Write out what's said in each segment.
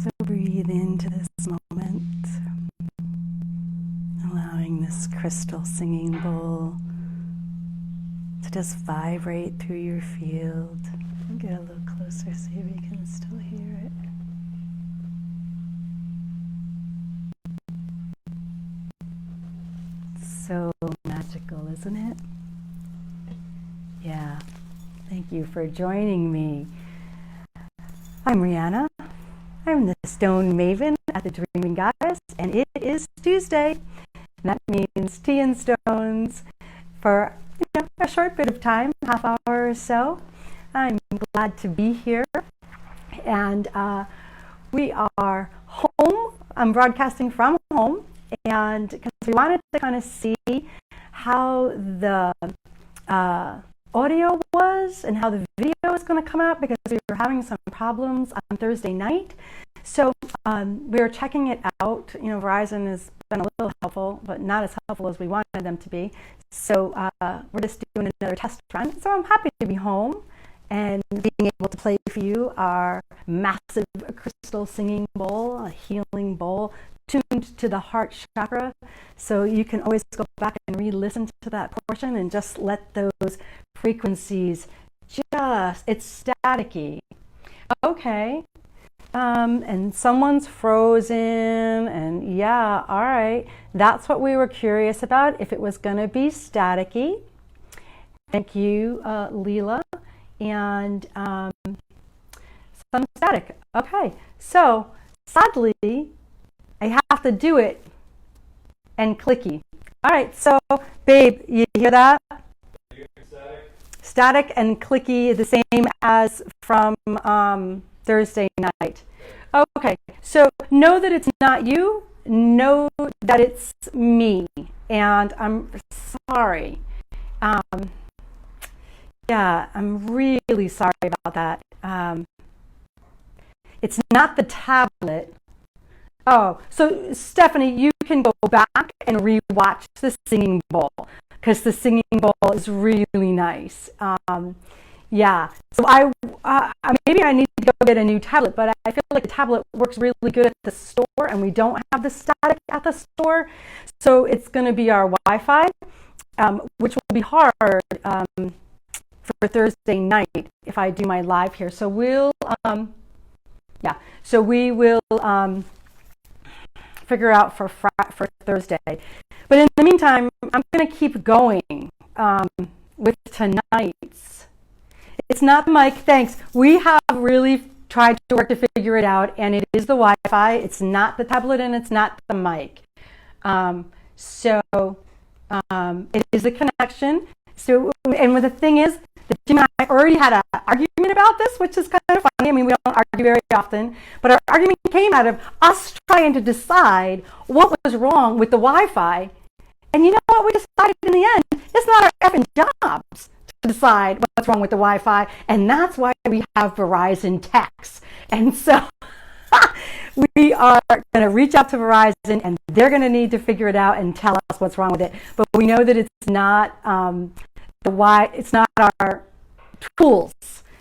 So breathe into this moment, allowing this crystal singing bowl to just vibrate through your field. Get a little closer, see if you can still hear it. So magical, isn't it? Yeah. Thank you for joining me. I'm Rihanna. I'm the Stone Maven at the Dreaming Goddess, and it is Tuesday. And that means tea and stones for a short bit of time, half hour or so. I'm glad to be here, and we are home. I'm broadcasting from home, and because we wanted to kind of see how the audio was and how the video is going to come out, because we were having some problems on Thursday night. So we were checking it out. Verizon has been a little helpful, but not as helpful as we wanted them to be. So we're just doing another test run. So I'm happy to be home and being able to play for you our massive crystal singing bowl, a healing bowl, tuned to the heart chakra. So you can always go back and re-listen to that portion and just let those frequencies it's staticky. Okay. And someone's frozen, and yeah, all right. That's what we were curious about, if it was going to be staticky. Thank you, Leela. And some static. Okay, so sadly, I have to do it and clicky. All right, so babe, you hear that? Static and clicky is the same as from Thursday night. Okay, so know that it's not you, know that it's me, and I'm sorry. Yeah, I'm really sorry about that. It's not the tablet. Oh, so Stephanie, you can go back and re-watch the singing bowl, because the singing bowl is really nice. Yeah, so maybe I need to go get a new tablet, but I feel like the tablet works really good at the store, and we don't have the static at the store. So it's going to be our Wi-Fi, which will be hard for Thursday night if I do my live here. So we will figure out for Thursday. But in the meantime, I'm going to keep going with tonight's. It's not the mic, thanks. We have really tried to work to figure it out, and it is the Wi-Fi. It's not the tablet, and it's not the mic. It is the connection. So, and the thing is, that Jim and I already had an argument about this, which is kind of funny. I mean, we don't argue very often, but our argument came out of us trying to decide what was wrong with the Wi-Fi. And you know what we decided in the end? It's not our effing jobs to decide what's wrong with the Wi-Fi, and that's why we have Verizon techs. And so we are going to reach out to Verizon, and they're going to need to figure it out and tell us what's wrong with it. But we know that it's not it's not our tools,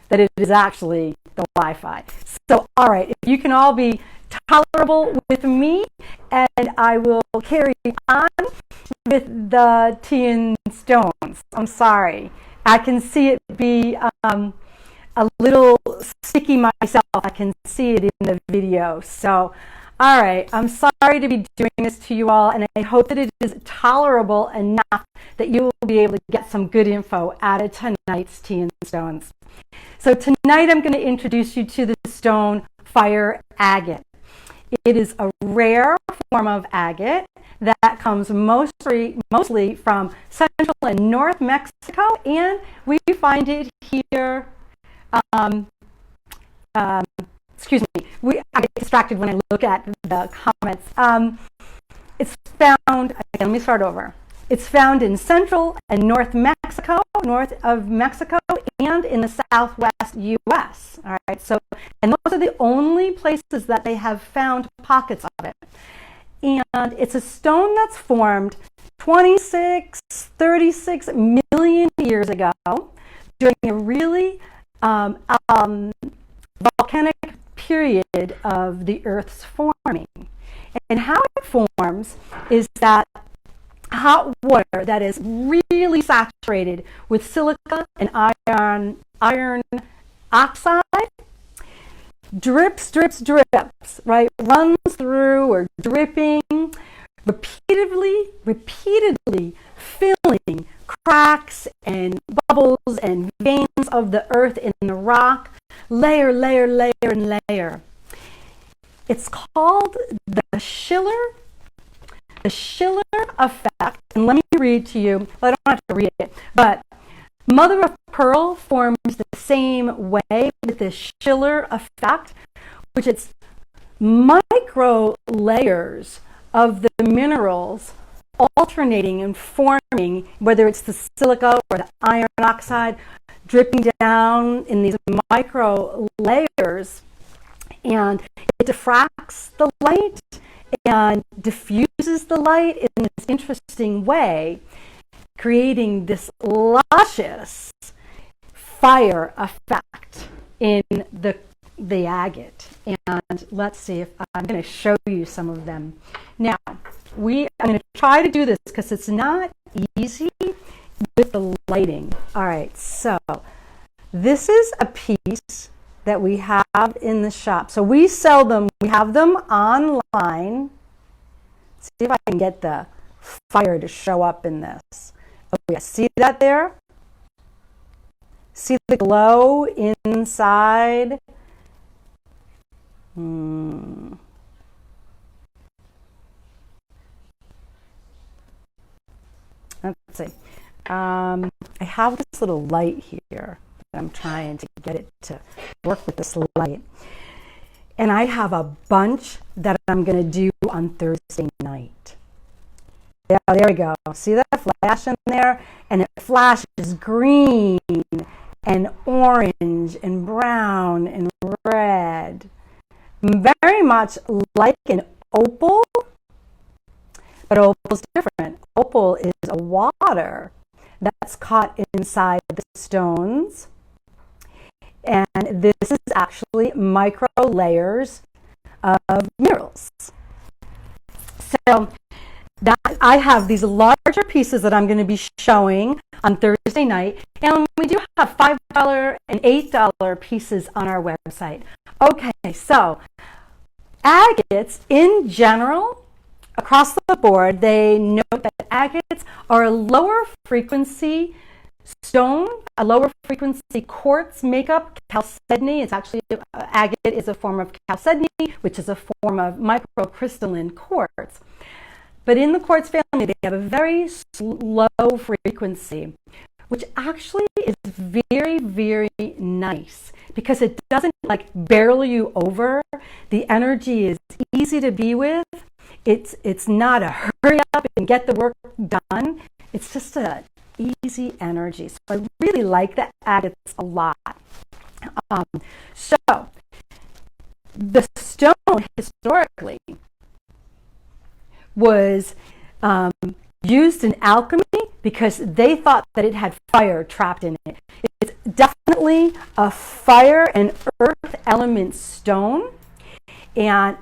that it is actually the Wi-Fi. So, all right, if you can all be tolerable with me, and I will carry on with the tea and stones. I'm sorry. I can see it be a little sticky myself. I can see it in the video. So, all right, I'm sorry to be doing this to you all, and I hope that it is tolerable enough that you will be able to get some good info out of tonight's tea and stones. So tonight I'm going to introduce you to the stone Fire Agate. It is a rare form of agate that comes mostly from Central and North Mexico, and we find it here. I get distracted when I look at the comments. It's found, again, let me start over. It's found in Central and North of Mexico, and in the Southwest U.S. All right, so, and those are the only places that they have found pockets of it. And it's a stone that's formed 36 million years ago during a really volcanic period period of the Earth's forming. And how it forms is that hot water that is really saturated with silica and iron oxide drips, right? Runs through or dripping, repeatedly filling cracks and bubbles and veins of the earth in the rock, layer, and layer. It's called the Schiller effect. And let me read to you. Well, I don't have to read it, but mother of pearl forms the same way with the Schiller effect, which it's micro layers of the minerals alternating and forming, whether it's the silica or the iron oxide, dripping down in these micro layers, and it diffracts the light and diffuses the light in this interesting way, creating this luscious fire effect in the agate. And let's see if I'm going to show you some of them. Now, I'm going to try to do this because it's not easy with the lighting. All right, so this is a piece that we have in the shop. So we sell them, we have them online. Let's see if I can get the fire to show up in this. Oh yeah, see that there? See the glow inside? Let's see. I have this little light here. I'm trying to get it to work with this light. And I have a bunch that I'm going to do on Thursday night. Yeah, there we go. See that flash in there? And it flashes green and orange and brown and red. Very much like an opal, but opal's different. Opal is a water that's caught inside the stones. And this is actually micro layers of minerals. So I have these larger pieces that I'm going to be showing on Thursday night. And we do have $5 and $8 pieces on our website. Okay, so agates in general, across the board, they note that agates are a lower frequency stone, a lower frequency quartz makeup, chalcedony. It's actually, agate is a form of chalcedony, which is a form of microcrystalline quartz. But in the quartz family, they have a very low frequency, which actually is very, very nice because it doesn't like barrel you over. The energy is easy to be with. It's not a hurry up and get the work done. It's just a easy energy. So I really like the agates a lot. So the stone historically was used in alchemy because they thought that it had fire trapped in it. It's definitely a fire and earth element stone. And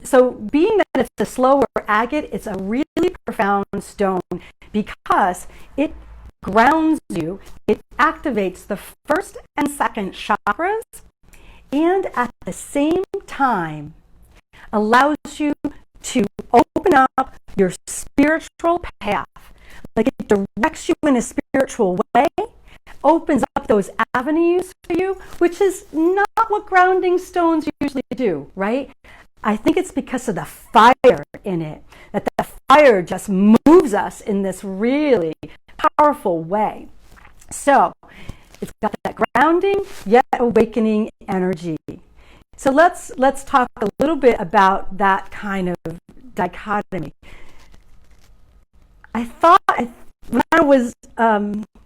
so being that it's a slower agate, it's a really profound stone because it grounds you, it activates the first and second chakras, and at the same time allows you to open up your spiritual path. Like it directs you in a spiritual way, opens up those avenues for you, which is not what grounding stones usually do, right? I think it's because of the fire in it, that the fire just moves us in this really powerful way. So it's got that grounding yet awakening energy. So let's talk a little bit about that kind of dichotomy. I thought when I was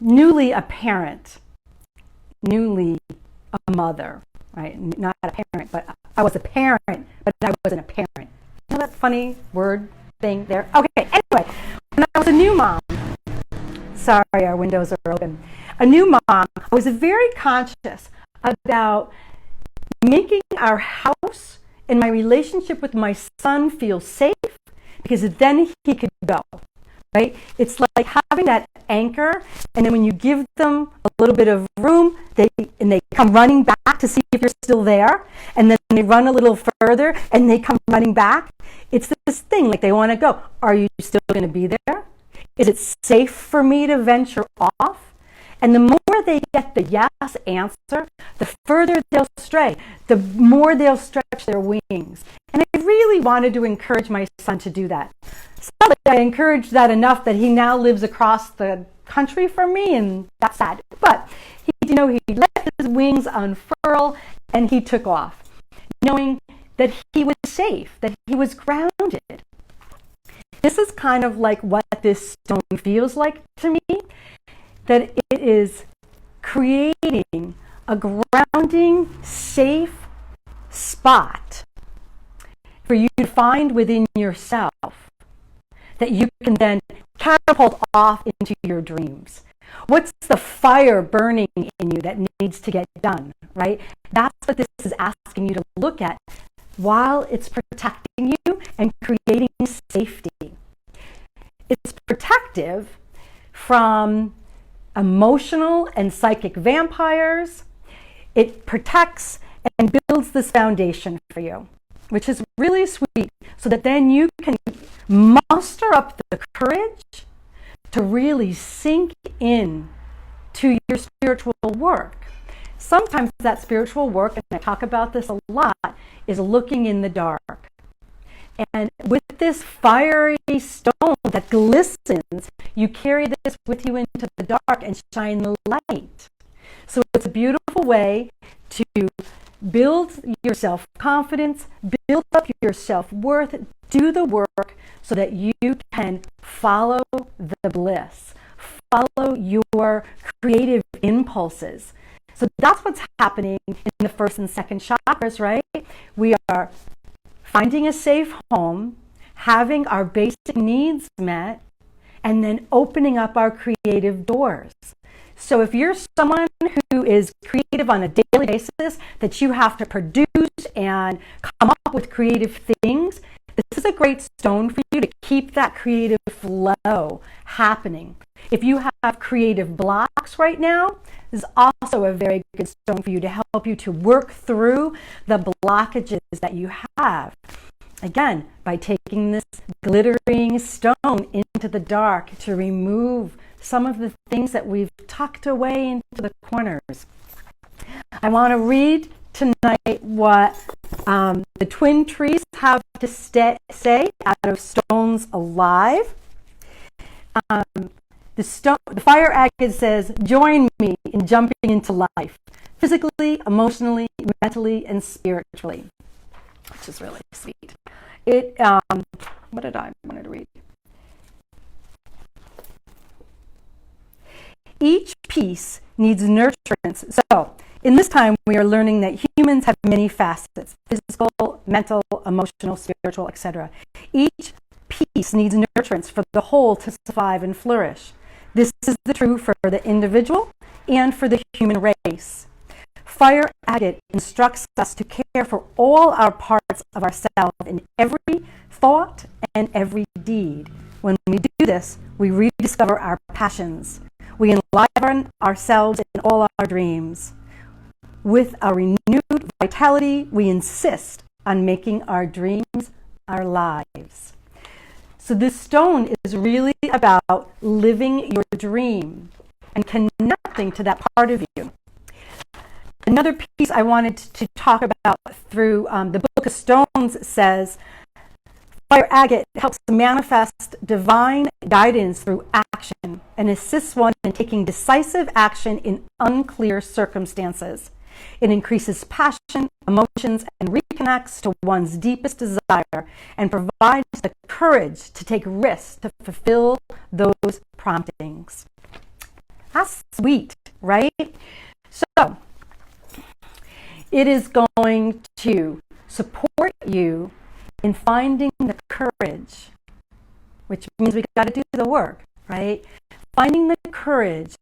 newly a parent, newly a mother, right? Not a parent, but I was a parent, but I wasn't a parent. You know that funny word thing there? Okay, anyway, when I was a new mom, sorry, our windows are open. A new mom, I was very conscious about making our house and my relationship with my son feel safe, because then he could go, right? It's like having that anchor, and then when you give them a little bit of room, they come running back to see if you're still there, and then they run a little further and they come running back. It's this thing, like they want to go. Are you still going to be there? Is it safe for me to venture off? And the more they get the yes answer, the further they'll stray, the more they'll stretch their wings. And I really wanted to encourage my son to do that. Sadly, I encouraged that enough that he now lives across the country from me, and that's sad. But he let his wings unfurl and he took off, knowing that he was safe, that he was grounded. This is kind of like what this stone feels like to me, that it is creating a grounding, safe spot for you to find within yourself that you can then catapult off into your dreams. What's the fire burning in you that needs to get done, right? That's what this is asking you to look at while it's protecting you and creating safety. It's protective from emotional and psychic vampires. It protects and builds this foundation for you, which is really sweet, so that then you can muster up the courage to really sink in to your spiritual work. Sometimes that spiritual work, and I talk about this a lot, is looking in the dark. And with this fiery stone that glistens, you carry this with you into the dark and shine the light. So it's a beautiful way to build your self-confidence, build up your self-worth, do the work so that you can follow the bliss, follow your creative impulses. So that's what's happening in the first and second chakras, right? We are finding a safe home, having our basic needs met, and then opening up our creative doors. So if you're someone who is creative on a daily basis, that you have to produce and come up with creative things, this is a great stone for you to keep that creative flow happening. If you have creative blocks right now, this is also a very good stone for you to help you to work through the blockages that you have. Again, by taking this glittering stone into the dark to remove some of the things that we've tucked away into the corners. I want to read tonight what the twin trees have to say out of Stones Alive. The fire agate says, "Join me in jumping into life, physically, emotionally, mentally, and spiritually," which is really sweet. What did I want to read? Each piece needs nurturance. So, in this time, we are learning that humans have many facets: physical, mental, emotional, spiritual, etc. Each piece needs nurturance for the whole to survive and flourish. This is true for the individual and for the human race. Fire agate instructs us to care for all our parts of ourselves in every thought and every deed. When we do this, we rediscover our passions. We enliven ourselves in all our dreams. With our renewed vitality, we insist on making our dreams our lives. So this stone is really about living your dream and connecting to that part of you. Another piece I wanted to talk about through the Book of Stones says, fire agate helps manifest divine guidance through action and assists one in taking decisive action in unclear circumstances. It increases passion, emotions, and reconnects to one's deepest desire and provides the courage to take risks to fulfill those promptings. That's sweet, right? So, it is going to support you in finding the courage, which means we got to do the work, right? Finding the courage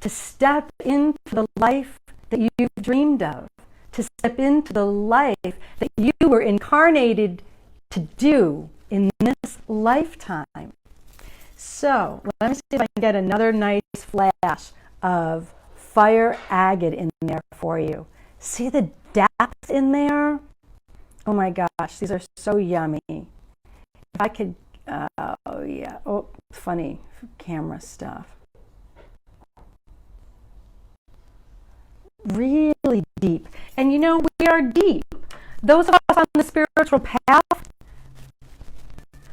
to step into the life that you've dreamed of, to step into the life that you were incarnated to do in this lifetime. So let me see if I can get another nice flash of fire agate in there for you. See the depth in there? Oh my gosh, these are so yummy. If I could, oh yeah, oh, funny camera stuff. Really deep. And you know, we are deep. Those of us on the spiritual path,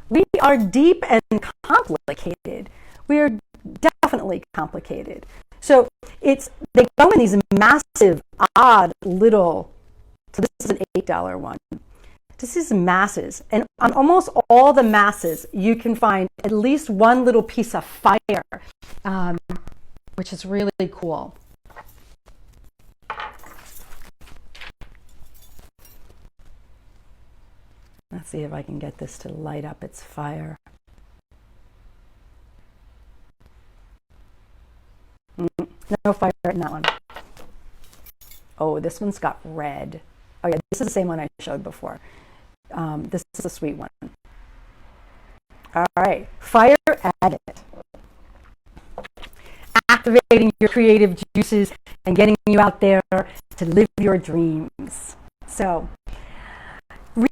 we are deep and complicated. We are definitely complicated. So they go in these massive, odd little, so this is an $8 one. This is masses. And on almost all the masses, you can find at least one little piece of fire, which is really cool. Let's see if I can get this to light up its fire. No fire in that one. Oh, this one's got red. Oh yeah, this is the same one I showed before. This is a sweet one. All right, fire agate. Activating your creative juices and getting you out there to live your dreams. So,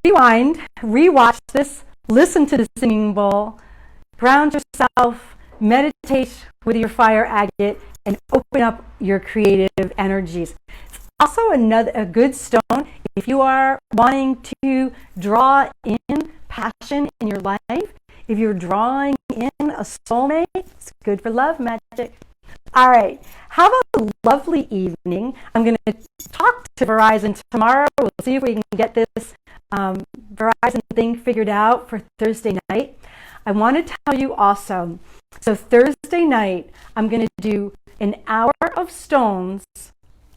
rewind, rewatch this, listen to the singing bowl, ground yourself, meditate with your fire agate, and open up your creative energies. It's also a good stone if you are wanting to draw in passion in your life. If you're drawing in a soulmate, it's good for love magic. All right, have a lovely evening. I'm going to talk to Verizon tomorrow. We'll see if we can get this Verizon thing figured out for Thursday night. I want to tell you also, so Thursday night, I'm going to do an hour of stones,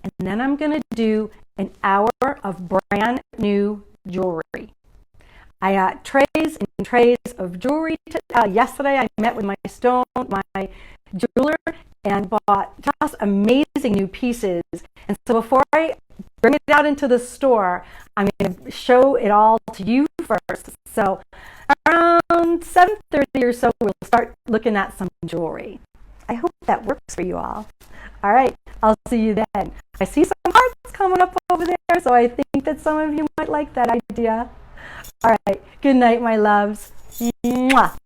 and then I'm going to do an hour of brand new jewelry. I got trays and trays of jewelry. Yesterday, I met with my jeweler, and bought just amazing new pieces. And so before I bring it out into the store, I'm going to show it all to you first. So around 7:30 or so, we'll start looking at some jewelry. I hope that works for you all. All right, I'll see you then. I see some hearts coming up over there, so I think that some of you might like that idea. All right, good night, my loves. Mwah.